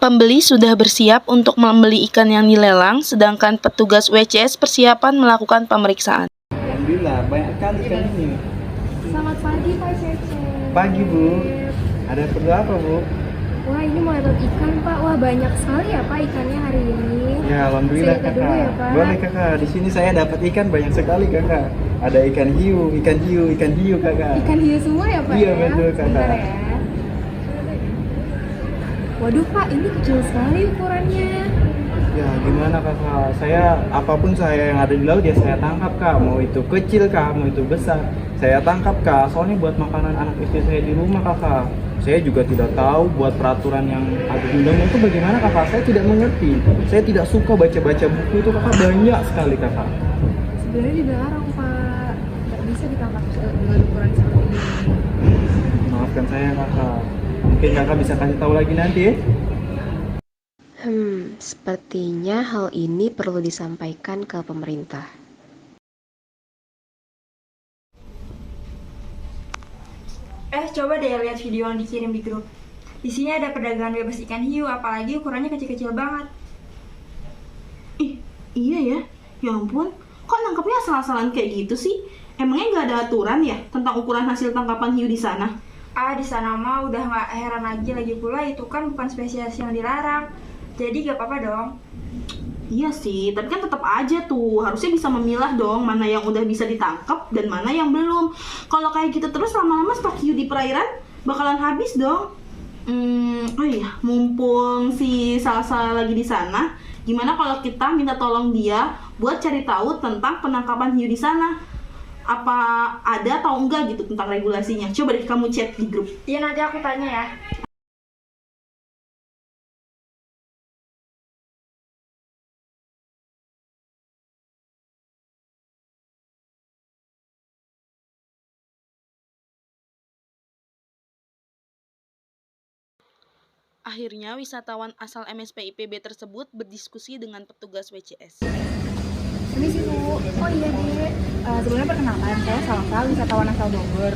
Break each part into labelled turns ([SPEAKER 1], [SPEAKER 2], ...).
[SPEAKER 1] Pembeli sudah bersiap untuk membeli ikan yang dilelang, sedangkan petugas WCS persiapan melakukan pemeriksaan.
[SPEAKER 2] Alhamdulillah, banyak kali ikan ini.
[SPEAKER 3] Selamat pagi Pak Cece.
[SPEAKER 2] Pagi Bu, ada perlu apa Bu?
[SPEAKER 3] Wah ini mau lihat ikan Pak, wah banyak sekali ya Pak ikannya hari ini.
[SPEAKER 2] Ya Alhamdulillah
[SPEAKER 3] Saya lihat dulu
[SPEAKER 2] kakak.
[SPEAKER 3] ya, Pak.
[SPEAKER 2] Boleh kakak, di sini saya dapat ikan banyak sekali kakak. Ada ikan hiu kakak.
[SPEAKER 3] Ikan hiu semua ya Pak
[SPEAKER 2] Iya,
[SPEAKER 3] ya?
[SPEAKER 2] betul, Kakak.
[SPEAKER 3] Sebentar ya. Waduh Pak, ini kecil sekali ukurannya.
[SPEAKER 2] Ya gimana kakak, saya apapun saya yang ada di laut ya saya tangkap kak. Mau itu kecil kak, mau itu besar, saya tangkap kak. Soalnya buat makanan anak istri saya di rumah kakak. Saya juga tidak tahu buat peraturan yang ada di undang itu bagaimana kakak. Saya tidak mengerti. Saya tidak suka baca-baca buku itu kakak, banyak sekali kakak.
[SPEAKER 3] Sebenarnya dilarang Pak, nggak bisa ditangkap dengan ukuran seperti ini.
[SPEAKER 2] Maafkan saya kakak. Mungkin kakak bisa kasih tahu lagi nanti ya.
[SPEAKER 4] Sepertinya hal ini perlu disampaikan ke pemerintah.
[SPEAKER 5] Coba deh lihat video yang dikirim di grup. Di sini ada perdagangan bebas ikan hiu, apalagi ukurannya kecil-kecil banget.
[SPEAKER 1] Ih, iya ya. Ya ampun, kok nangkapnya asal-asalan kayak gitu sih? Emangnya nggak ada aturan ya tentang ukuran hasil tangkapan hiu di sana?
[SPEAKER 5] Di sana mah udah nggak heran lagi pula itu kan bukan spesies yang dilarang. Jadi gak apa-apa dong.
[SPEAKER 1] Iya sih, tapi kan tetap aja tuh harusnya bisa memilah dong mana yang udah bisa ditangkap dan mana yang belum. Kalau kayak gitu terus lama-lama stok hiu di perairan bakalan habis dong. Oh iya, mumpung si Salsa lagi di sana, gimana kalau kita minta tolong dia buat cari tahu tentang penangkapan hiu di sana? Apa ada atau enggak gitu tentang regulasinya? Coba deh kamu chat di grup.
[SPEAKER 5] Iya nanti aku tanya ya.
[SPEAKER 1] Akhirnya wisatawan asal MSPIPB tersebut berdiskusi dengan petugas WCS.
[SPEAKER 3] Ini sih Bu. Oh iya Dek. Sebelumnya perkenalkan, saya Salsa, wisatawan asal Bogor.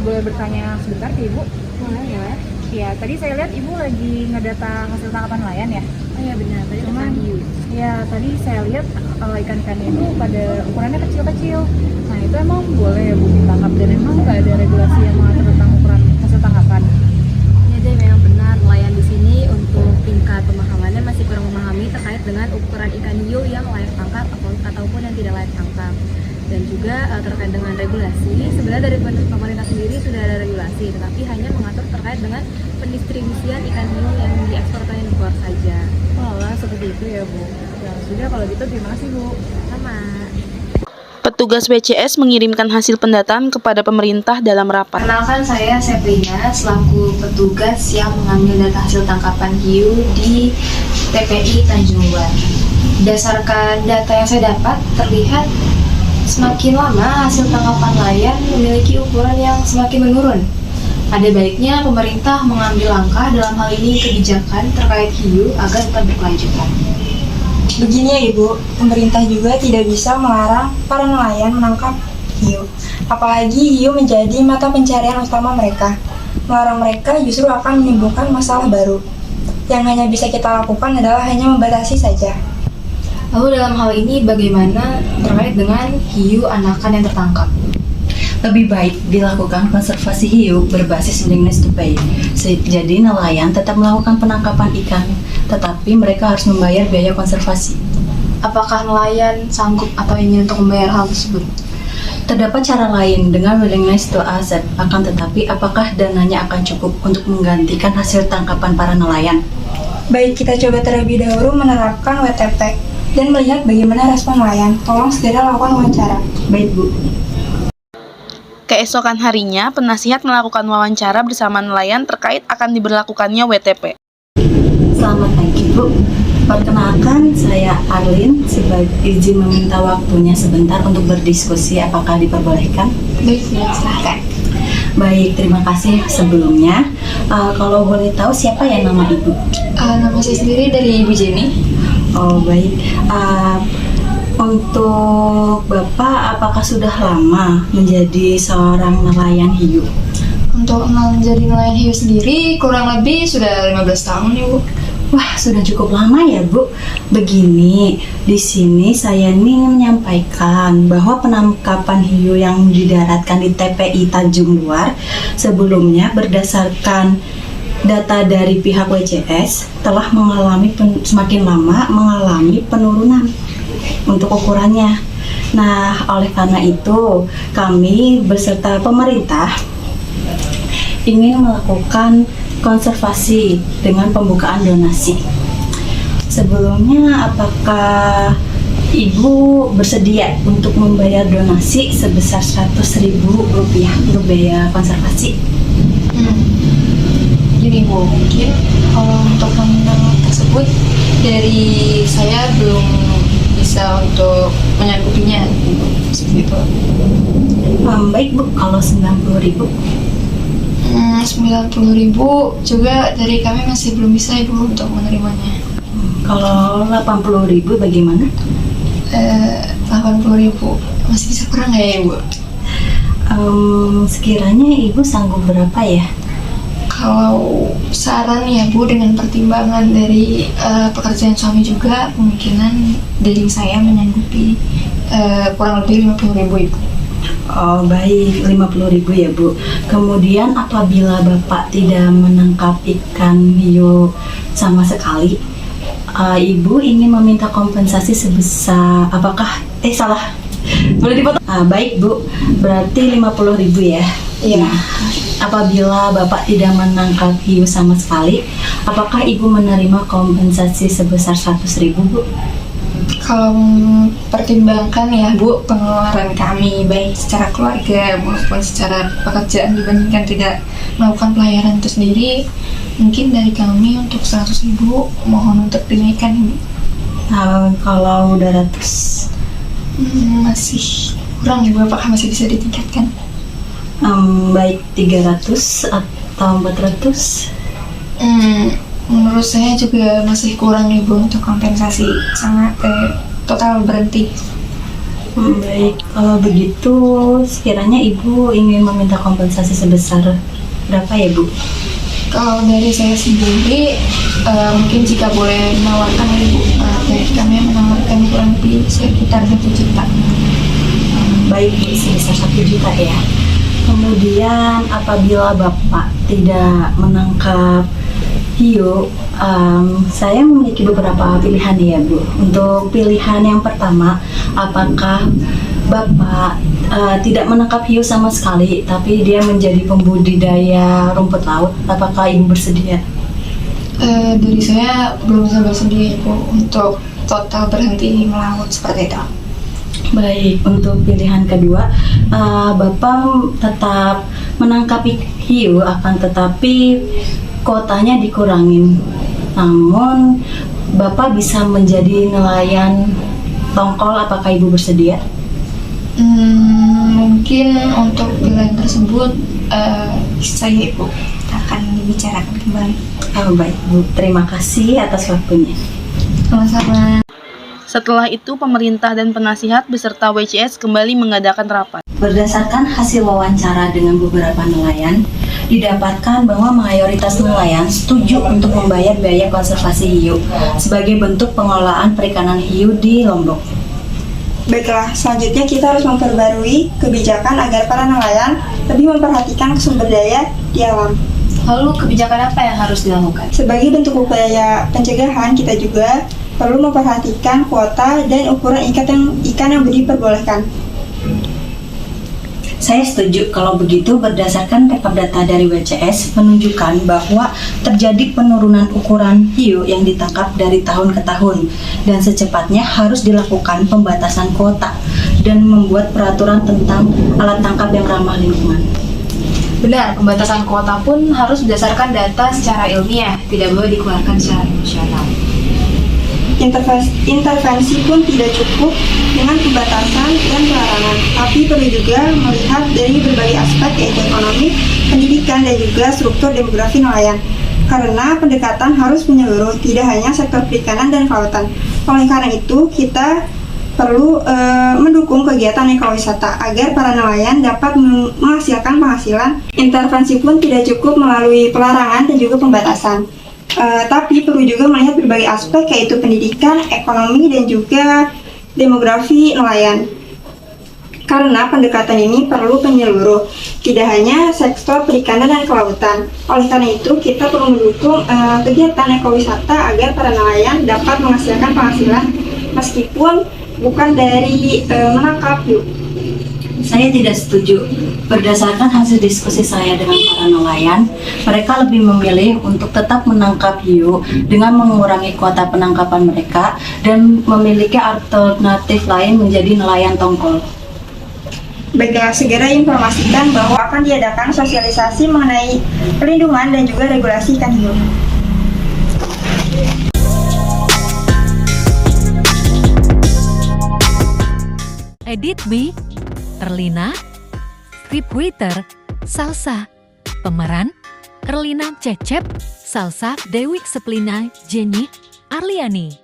[SPEAKER 3] Boleh bertanya sebentar ke Ibu? Boleh ya. Iya, tadi saya lihat Ibu lagi ngedata hasil tangkapan nelayan ya? Oh iya benar, tadi
[SPEAKER 4] Cuman,
[SPEAKER 3] hiu. Iya, tadi saya lihat ikan-ikannya itu pada ukurannya kecil-kecil. Nah itu emang boleh ya Bu ditangkap dan emang nggak ada regulasi yang mengatur tentang ukuran hasil tangkapan?
[SPEAKER 4] Ya deh, memang benar nelayan di sini untuk tingkat pemahamannya masih kurang memahami terkait dengan ukuran ikan hiu yang layak tangkap ataupun yang tidak layak tangkap. Dan juga terkait dengan regulasi, sebenarnya dari pemerintah sendiri sudah ada regulasi, tetapi hanya mengatur terkait dengan pendistribusian ikan hiu yang diekspor atau yang keluar saja.
[SPEAKER 3] Walah, seperti itu ya Bu. Ya sudah kalau gitu terima kasih Bu.
[SPEAKER 4] Sama.
[SPEAKER 1] Petugas WCS mengirimkan hasil pendataan kepada pemerintah dalam rapat.
[SPEAKER 6] Perkenalkan saya Seprina selaku petugas yang mengambil data hasil tangkapan hiu di TPI Tanjung Luar. Berdasarkan data yang saya dapat, terlihat semakin lama hasil tangkapan nelayan memiliki ukuran yang semakin menurun. Ada baiknya pemerintah mengambil langkah dalam hal ini kebijakan terkait hiu agar tetap berkelanjutan.
[SPEAKER 7] Begini ya Ibu, pemerintah juga tidak bisa melarang para nelayan menangkap hiu. Apalagi hiu menjadi mata pencarian utama mereka. Melarang mereka justru akan menimbulkan masalah baru. Yang hanya bisa kita lakukan adalah hanya membatasi saja.
[SPEAKER 6] Lalu dalam hal ini bagaimana terkait dengan hiu anakan yang tertangkap?
[SPEAKER 8] Lebih baik dilakukan konservasi hiu berbasis willingness to pay. Jadi nelayan tetap melakukan penangkapan ikan, tetapi mereka harus membayar biaya konservasi.
[SPEAKER 6] Apakah nelayan sanggup atau ingin untuk membayar hal tersebut?
[SPEAKER 8] Terdapat cara lain dengan willingness to accept, akan tetapi apakah dananya akan cukup untuk menggantikan hasil tangkapan para nelayan?
[SPEAKER 7] Baik, kita coba terlebih dahulu menerapkan WTP dan melihat bagaimana respon nelayan. Tolong segera lakukan wawancara.
[SPEAKER 8] Baik Bu.
[SPEAKER 1] Keesokan harinya, penasihat melakukan wawancara bersama nelayan terkait akan diberlakukannya WTP.
[SPEAKER 8] Selamat pagi Bu. Perkenalkan, saya Arlin. Sebagai izin meminta waktunya sebentar untuk berdiskusi, apakah diperbolehkan?
[SPEAKER 6] Baik, silakan.
[SPEAKER 8] Baik, terima kasih sebelumnya. Kalau boleh tahu siapa ya nama Ibu?
[SPEAKER 6] Nama saya sendiri dari Ibu Jenny.
[SPEAKER 8] Oh baik. Untuk Bapak, apakah sudah lama menjadi seorang nelayan hiu?
[SPEAKER 6] Untuk menjadi nelayan hiu sendiri kurang lebih sudah 15 tahun ya Bu.
[SPEAKER 8] Wah, sudah cukup lama ya, Bu. Begini, di sini saya ingin menyampaikan bahwa penangkapan hiu yang didaratkan di TPI Tanjung Luar sebelumnya berdasarkan data dari pihak WCS telah semakin lama mengalami penurunan untuk ukurannya. Nah, oleh karena itu, kami beserta pemerintah ingin melakukan konservasi dengan pembukaan donasi. Sebelumnya, apakah Ibu bersedia untuk membayar donasi sebesar Rp100.000 untuk biaya konservasi?
[SPEAKER 6] Gini Bu, mungkin kalau untuk nominal tersebut dari saya belum bisa untuk menyanggupinya seperti itu.
[SPEAKER 8] Baik Bu, kalau 90.000.
[SPEAKER 6] 90.000 juga dari kami masih belum bisa Ibu untuk menerimanya.
[SPEAKER 8] Kalau 80.000 bagaimana?
[SPEAKER 6] 80.000 masih bisa kurang nggak ya Ibu?
[SPEAKER 8] Sekiranya Ibu sanggup berapa ya?
[SPEAKER 6] Kalau saran ya Bu, dengan pertimbangan dari pekerjaan suami juga, kemungkinan dari saya menyanggupi kurang lebih 50.000 Ibu.
[SPEAKER 8] Oh baik, 50.000 ya Bu. Kemudian apabila Bapak tidak menangkap ikan hiu sama sekali, Ibu ingin meminta kompensasi sebesar boleh dipotong? Baik Bu, berarti 50.000 ya.
[SPEAKER 6] Iya.
[SPEAKER 8] Apabila Bapak tidak menangkap hiu sama sekali, apakah Ibu menerima kompensasi sebesar 100.000 Bu?
[SPEAKER 6] Kalau pertimbangkan ya Bu, pengeluaran kami baik secara keluarga maupun secara pekerjaan dibandingkan tidak melakukan pelayaran itu sendiri, mungkin dari kami untuk 100.000 mohon untuk dinaikkan Ibu.
[SPEAKER 8] Kalau udah ratus
[SPEAKER 6] masih kurang Ibu, apakah masih bisa ditingkatkan?
[SPEAKER 8] baik 300 atau 400?
[SPEAKER 6] Menurut saya juga masih kurang Ibu untuk kompensasi, sangat total berhenti.
[SPEAKER 8] Baik, kalau begitu sekiranya Ibu ingin meminta kompensasi sebesar berapa ya Bu?
[SPEAKER 6] Kalau dari saya sendiri, mungkin jika boleh menawarkan Ibu, dari kami menawarkan kurang lebih sekitar 1 juta.
[SPEAKER 8] Baik Bu, sebesar 1 juta ya. Kemudian apabila Bapak tidak menangkap hiu, saya memiliki beberapa pilihan ya Bu. Untuk pilihan yang pertama, apakah Bapak tidak menangkap hiu sama sekali, tapi dia menjadi pembudidaya rumput laut, apakah Ibu bersedia?
[SPEAKER 6] Dari saya belum bisa bersedia Ibu untuk total berhenti melaut seperti itu.
[SPEAKER 8] Baik, untuk pilihan kedua, Bapak tetap menangkap hiu, akan tetapi kuotanya dikurangin. Namun, Bapak bisa menjadi nelayan tongkol, apakah Ibu bersedia?
[SPEAKER 6] Mungkin untuk pilihan tersebut, saya Ibu akan dibicarakan kembali.
[SPEAKER 8] Baik Bu, terima kasih atas waktunya.
[SPEAKER 6] Sama-sama.
[SPEAKER 1] Setelah itu, pemerintah dan penasihat beserta WCS kembali mengadakan rapat.
[SPEAKER 8] Berdasarkan hasil wawancara dengan beberapa nelayan, didapatkan bahwa mayoritas nelayan setuju untuk membayar biaya konservasi hiu sebagai bentuk pengelolaan perikanan hiu di Lombok.
[SPEAKER 7] Baiklah, selanjutnya kita harus memperbarui kebijakan agar para nelayan lebih memperhatikan sumber daya di alam.
[SPEAKER 4] Lalu kebijakan apa yang harus dilakukan?
[SPEAKER 7] Sebagai bentuk upaya pencegahan, kita juga perlu memperhatikan kuota dan ukuran ikan yang diperbolehkan.
[SPEAKER 8] Saya setuju. Kalau begitu, berdasarkan rekap data dari WCS menunjukkan bahwa terjadi penurunan ukuran hiu yang ditangkap dari tahun ke tahun, dan secepatnya harus dilakukan pembatasan kuota dan membuat peraturan tentang alat tangkap yang ramah lingkungan.
[SPEAKER 4] Benar, pembatasan kuota pun harus berdasarkan data secara ilmiah, tidak boleh dikeluarkan secara emosional.
[SPEAKER 7] Intervensi pun tidak cukup dengan pembatasan dan pelarangan, tapi perlu juga melihat dari berbagai aspek, yaitu ekonomi, pendidikan, dan juga struktur demografi nelayan. Karena pendekatan harus menyeluruh, tidak hanya sektor perikanan dan kelautan. Oleh karena itu, kita perlu mendukung kegiatan ekowisata agar para nelayan dapat menghasilkan penghasilan. Intervensi pun tidak cukup melalui pelarangan dan juga pembatasan. Tapi perlu juga melihat berbagai aspek yaitu pendidikan, ekonomi, dan juga demografi nelayan. Karena pendekatan ini perlu penyeluruh, tidak hanya sektor perikanan dan kelautan. Oleh karena itu, kita perlu mendukung kegiatan ekowisata agar para nelayan dapat menghasilkan penghasilan meskipun bukan dari menangkap hiu.
[SPEAKER 8] Saya tidak setuju. Berdasarkan hasil diskusi saya dengan para nelayan, mereka lebih memilih untuk tetap menangkap hiu dengan mengurangi kuota penangkapan mereka dan memiliki alternatif lain menjadi nelayan tongkol.
[SPEAKER 7] Baiklah, segera informasikan bahwa akan diadakan sosialisasi mengenai perlindungan dan juga regulasi ikan hiu.
[SPEAKER 9] Edit B, Erlina, scriptwriter, Salsa, pemeran, Erlina Cecep, Salsa Dewi Seplina, Jenny, Arliani.